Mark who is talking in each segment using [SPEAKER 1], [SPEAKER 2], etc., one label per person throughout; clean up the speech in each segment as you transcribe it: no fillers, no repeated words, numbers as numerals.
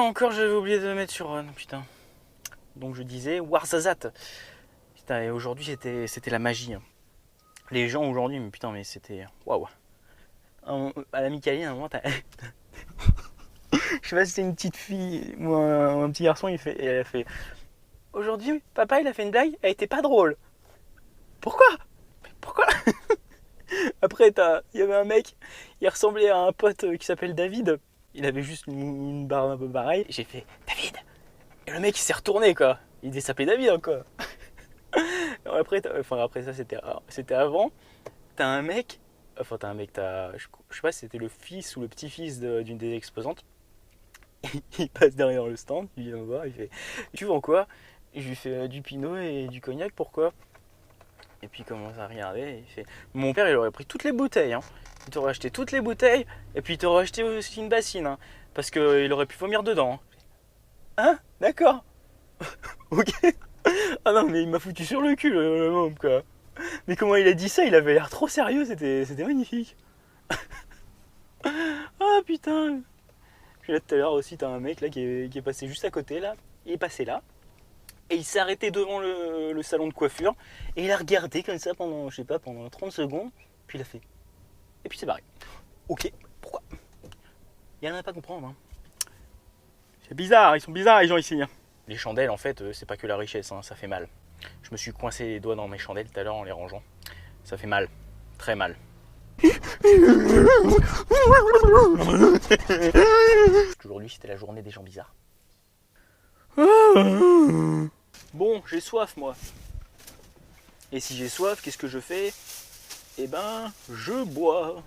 [SPEAKER 1] encore j'avais oublié de le mettre sur on, putain. Donc je disais Warzazat. Putain, et aujourd'hui c'était la magie. Hein. Les gens aujourd'hui, mais putain, mais c'était. Waouh! À la Micaline, à un moment, t'as. Je sais pas si c'est une petite fille ou un petit garçon, elle a fait. Aujourd'hui, papa il a fait une blague, elle était pas drôle. Pourquoi? Pourquoi? Après, il y avait un mec, il ressemblait à un pote qui s'appelle David. Il avait juste une barbe un peu pareille. J'ai fait David! Et le mec il s'est retourné quoi. Il devait s'appeler David hein, quoi. Après ça c'était avant. T'as un mec. Enfin t'as un mec, je sais pas si c'était le fils ou le petit-fils d'une des exposantes. Il passe derrière le stand, il vient me voir, il fait tu vends quoi? Je lui fais du pinot et du cognac, pourquoi? Et puis il commence à regarder et il fait mon père il aurait pris toutes les bouteilles hein. Il t'aurait acheté toutes les bouteilles et puis il t'aurait acheté aussi une bassine hein, parce qu'il aurait pu vomir dedans. Hein? D'accord. Ok. Ah non mais il m'a foutu sur le cul le môme quoi. Mais comment il a dit ça? Il avait l'air trop sérieux, c'était magnifique. Ah putain. Puis là tout à l'heure aussi t'as un mec là qui est passé juste à côté là. Il est passé là. Et il s'est arrêté devant le salon de coiffure. Et il a regardé comme ça pendant, je sais pas, pendant 30 secondes. Puis il a fait. Et puis c'est barré. Ok, pourquoi? Il y en a pas à comprendre. Hein. C'est bizarre, ils sont bizarres les gens ici. Hein. Les chandelles en fait, c'est pas que la richesse, hein, ça fait mal. Je me suis coincé les doigts dans mes chandelles tout à l'heure en les rangeant. Ça fait mal, très mal. Aujourd'hui c'était la journée des gens bizarres. Bon, j'ai soif moi. Et si j'ai soif, qu'est-ce que je fais? Eh ben, je bois.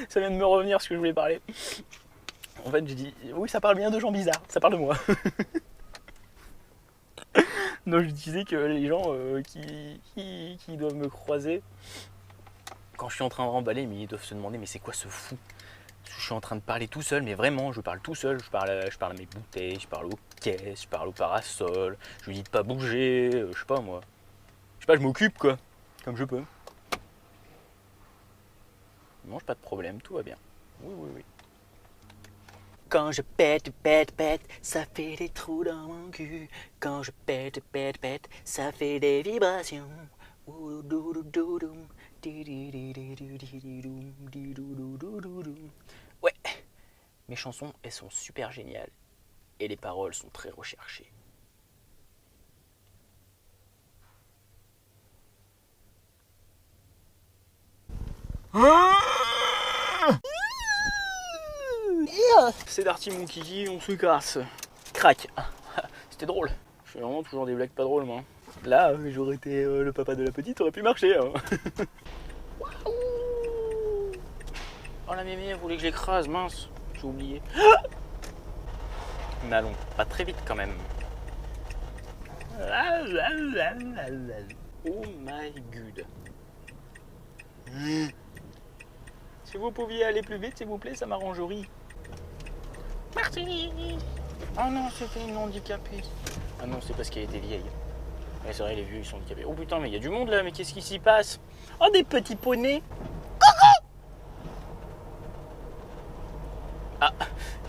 [SPEAKER 1] Ça vient de me revenir ce que je voulais parler. En fait, j'ai dit, oui, ça parle bien de gens bizarres, ça parle de moi. Donc je disais que les gens qui doivent me croiser, quand je suis en train de remballer, mais ils doivent se demander, mais c'est quoi ce fou? Je suis en train de parler tout seul, mais vraiment, je parle tout seul. Je parle à mes bouteilles, je parle aux caisses, je parle au parasol. Je lui dis de pas bouger, je sais pas moi. Je sais pas, je m'occupe quoi, comme je peux. Je mange pas de problème, tout va bien. Oui, oui, oui. Quand je pète, ça fait des trous dans mon cul. Quand je pète, ça fait des vibrations. Ouais, mes chansons, elles sont super géniales. Et les paroles sont très recherchées. C'est Darty mon kiki, on se casse. Crac. C'était drôle. Je fais vraiment toujours des blagues pas drôles moi. Là, j'aurais été le papa de la petite, ça aurait pu marcher. Hein. Oh la mémé, elle voulait que je l'écrase, mince. J'ai oublié. Mais allons, pas très vite quand même. Oh my god. Si vous pouviez aller plus vite, s'il vous plaît, ça m'arrangerait. Merci. Oh non, c'était une handicapée. Ah non, c'est parce qu'elle était vieille. Ouais, c'est vrai, les vieux, ils sont handicapés. Oh putain, mais il y a du monde là, mais qu'est-ce qui s'y passe? Oh, des petits poneys. Coucou. Ah,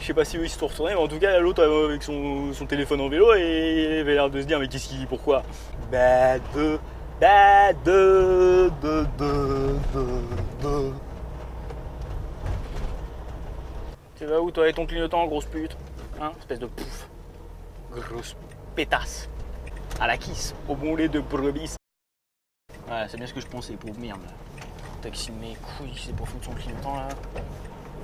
[SPEAKER 1] je sais pas si eux ils se sont retournés, mais en tout cas, l'autre avec son téléphone en vélo, et il avait l'air de se dire, mais qu'est-ce qui, pourquoi? Tu vas où toi et ton clignotant, grosse pute? Hein, espèce de pouf. Grosse pétasse. À la kiss, au bon lait de brebis. Ouais, c'est bien ce que je pensais, pour merde. Taxi mes couilles, c'est pour foutre son clignotant là.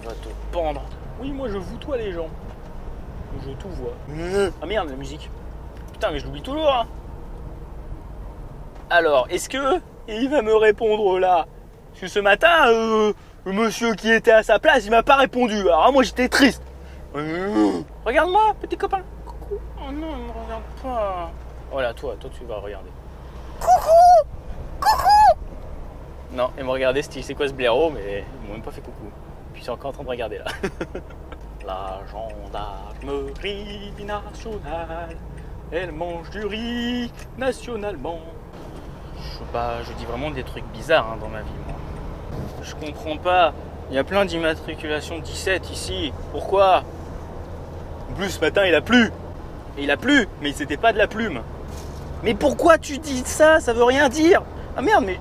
[SPEAKER 1] Va te pendre. Oui, moi je voutoie les gens. Je tout vois. Ah merde, la musique. Putain, mais je l'oublie toujours. Hein. Alors, est-ce que il va me répondre là? Parce que ce matin, le monsieur qui était à sa place, il m'a pas répondu. Alors moi j'étais triste. Regarde-moi, petit copain. Coucou. Oh non, il me regarde pas. Voilà, toi tu vas regarder. Coucou. Coucou. Non, il me regardait, c'est quoi ce blaireau, mais ils m'ont même pas fait coucou. Puis ils sont encore en train de regarder là. La gendarmerie nationale, elle mange du riz nationalement. je dis vraiment des trucs bizarres hein, dans ma vie, moi. Je comprends pas. Il y a plein d'immatriculations 17 ici. Pourquoi? En plus, ce matin, il a plu. Et il a plu, mais c'était pas de la plume. Mais pourquoi tu dis ça? Ça veut rien dire. Ah merde, mais...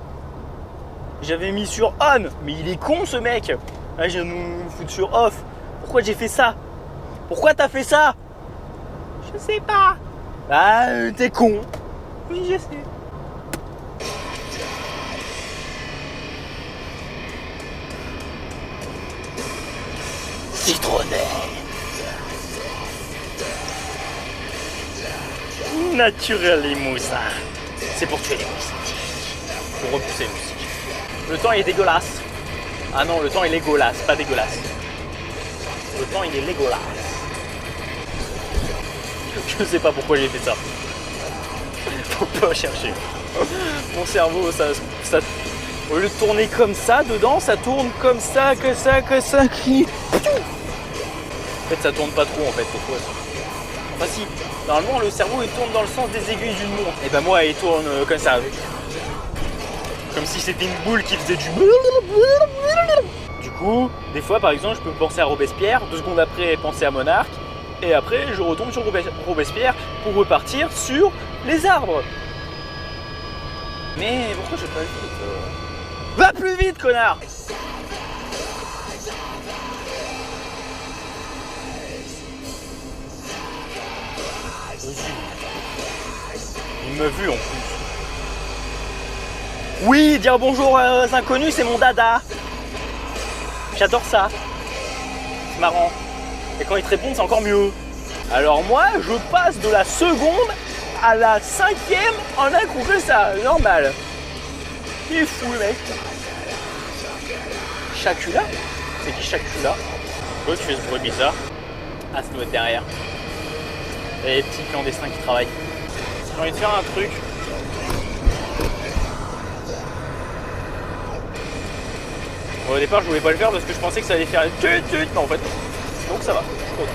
[SPEAKER 1] J'avais mis sur on. Mais il est con, ce mec. Là, je viens de nous foutre sur off. Pourquoi j'ai fait ça? Pourquoi t'as fait ça? Je sais pas. Bah, t'es con. Oui, je sais. Citronnet. Naturel les moussins. C'est pour tuer les moustiques. Pour repousser les moustiques. Le temps il est dégueulasse. Ah non, le temps il est dégueulasse, pas dégueulasse. Le temps il est dégueulasse. Je sais pas pourquoi j'ai fait ça. Faut pas chercher. Mon cerveau, ça, au lieu de tourner comme ça dedans, ça tourne comme ça, que ça. En fait, ça tourne pas trop en fait. Pourquoi ça? Enfin si, normalement le cerveau il tourne dans le sens des aiguilles d'une montre. Et ben moi il tourne comme ça. Comme si c'était une boule qui faisait du... Du coup, des fois par exemple je peux penser à Robespierre, 2 secondes après penser à Monarque, et après je retombe sur Robespierre pour repartir sur les arbres. Mais pourquoi je vais pas vite? Va plus vite, connard! Il me vu en plus. Oui, dire bonjour aux inconnus, c'est mon dada. J'adore ça. C'est marrant. Et quand ils te répondent, c'est encore mieux. Alors moi, je passe de la seconde à la 5e en un coup que ça. Normal. Il est fou, le mec. Chacula? C'est qui Chacula? Pourquoi tu fais ce bruit bizarre? Ah, ça doit être derrière. Il y a les petits clandestins qui travaillent. J'ai envie de faire un truc. Bon, au départ, je voulais pas le faire parce que je pensais que ça allait faire tut, mais en fait, non. Donc ça va, je suis content.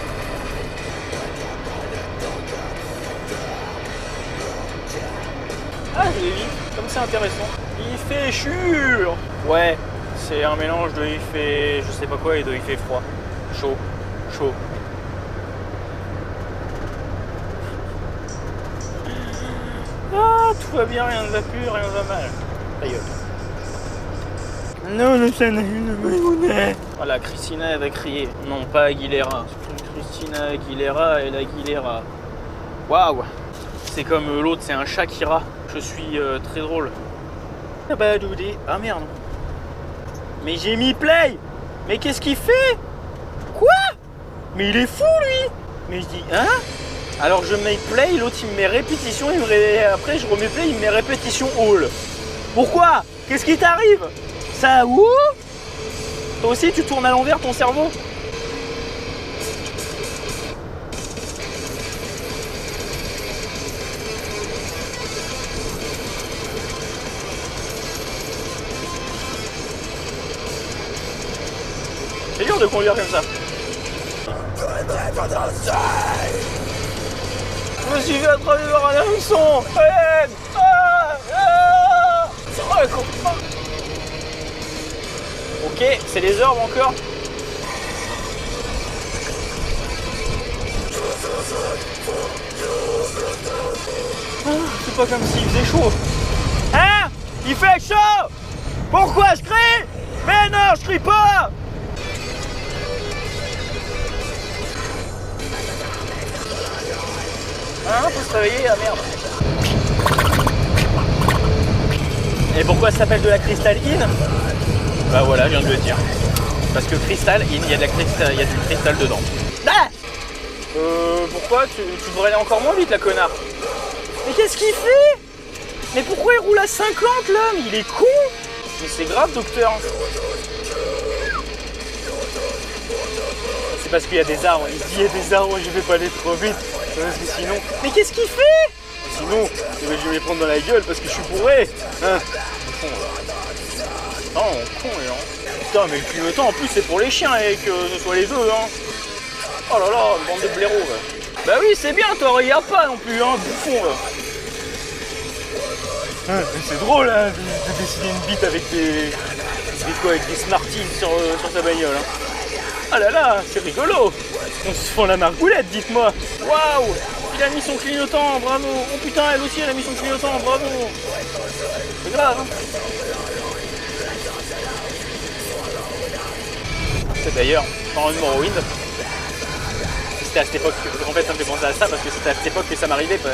[SPEAKER 1] Ah, je l'ai vu, comme c'est intéressant. Il fait chure. Ouais, c'est un mélange de il fait je sais pas quoi et de il fait froid. Chaud, chaud. Ah, tout va bien, rien ne va plus, rien ne va mal. Ta gueule. Non, le Chanel. Voilà, Christina elle va crier. Non, pas Aguilera. Christina Aguilera et l'Aguilera. Waouh. C'est comme l'autre, c'est un Shakira. Je suis très drôle. Ah merde. Mais j'ai mis play. Mais qu'est-ce qu'il fait? Quoi? Mais il est fou lui. Mais je dis, hein? Alors je mets play, l'autre il me met répétition, après je remets play, il me met répétition all. Pourquoi? Qu'est-ce qui t'arrive? Ça où? Toi aussi tu tournes à l'envers ton cerveau? C'est dur de conduire comme ça. Je me suis fait attraper par un hameçon. Aide! Ok, c'est les herbes encore. Ah, c'est pas comme s'il faisait chaud. Hein? Il fait chaud! Pourquoi je crie? Mais non, je crie pas! Hein, faut se réveiller, ah merde. Et pourquoi ça s'appelle de la cristalline? Bah voilà, je viens de le dire. Parce que cristal, il y a du cristal dedans. Ah, pourquoi tu devrais aller encore moins vite, la connard? Mais qu'est-ce qu'il fait? Mais pourquoi il roule à 50 là? Mais il est con. Mais c'est grave, docteur. C'est parce qu'il y a des arbres. Il dit il y a des arbres, je vais pas aller trop vite. Parce que sinon... Mais qu'est-ce qu'il fait? Sinon, je vais les prendre dans la gueule parce que je suis bourré. Hein? Non, con, hein. Putain, mais le clignotant en plus c'est pour les chiens et que ce soit les deux, hein. Oh là là, bande de blaireaux. Bah oui, c'est bien, toi, regarde pas non plus, hein, bouffon, là. C'est drôle hein, de dessiner une bite avec avec des Smarties sur sa bagnole. Hein. Ah là là, c'est rigolo. On se fend la margoulette, dites-moi. Waouh, il a mis son clignotant, bravo. Oh putain, elle aussi, elle a mis son clignotant, bravo. C'est grave. Hein. C'est d'ailleurs, parlant de Morrowind, c'était à cette époque, en fait ça me fait penser à ça parce que c'était à cette époque que ça m'arrivait. Que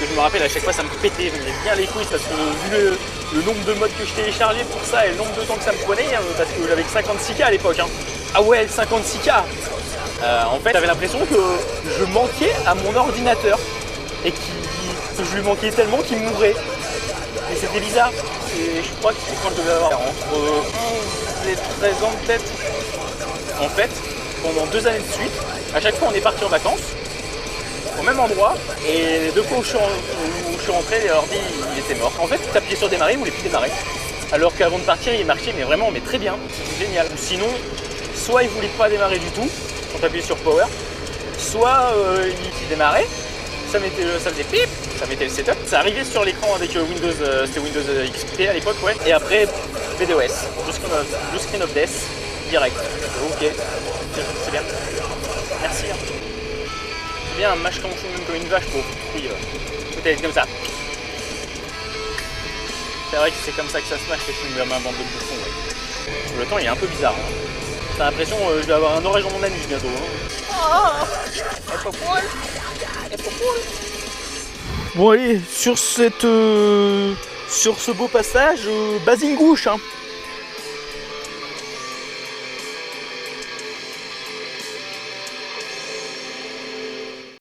[SPEAKER 1] je me rappelle à chaque fois ça me pétait bien les couilles parce que vu le nombre de modes que je téléchargeais pour ça et le nombre de temps que ça me prenait, parce que j'avais que 56K à l'époque. Hein. Ah ouais, 56K. En fait j'avais l'impression que je manquais à mon ordinateur et que je lui manquais tellement qu'il mourrait. Et c'était bizarre. Et je crois que c'était quand je devais avoir entre 11 et 13 ans peut-être. En fait, pendant 2 années de suite, à chaque fois on est parti en vacances au même endroit et les 2 fois où je suis rentré, l'ordi il était mort. En fait, tu appuyais sur démarrer, il voulait plus démarrer. Alors qu'avant de partir, il marchait mais vraiment mais très bien, génial. Sinon, soit il voulait pas démarrer du tout quand tu appuyais sur power, soit il démarrait, ça faisait pip, ça mettait le setup. Ça arrivait sur l'écran avec Windows, c'était Windows XP à l'époque, ouais. Et après BDOS, Blue Screen of Death, direct. Ok, c'est bien. Merci. Hein. C'est bien, mâche ton chou même comme une vache pour tout être comme ça. C'est vrai que c'est comme ça que ça se mâche les chewing comme un bande de bouffons. Ouais. Le temps il est un peu bizarre. Hein. T'as l'impression que je vais avoir un orage dans mon anus bientôt. Hein. Ah, bon allez, sur ce beau passage, basingouche hein.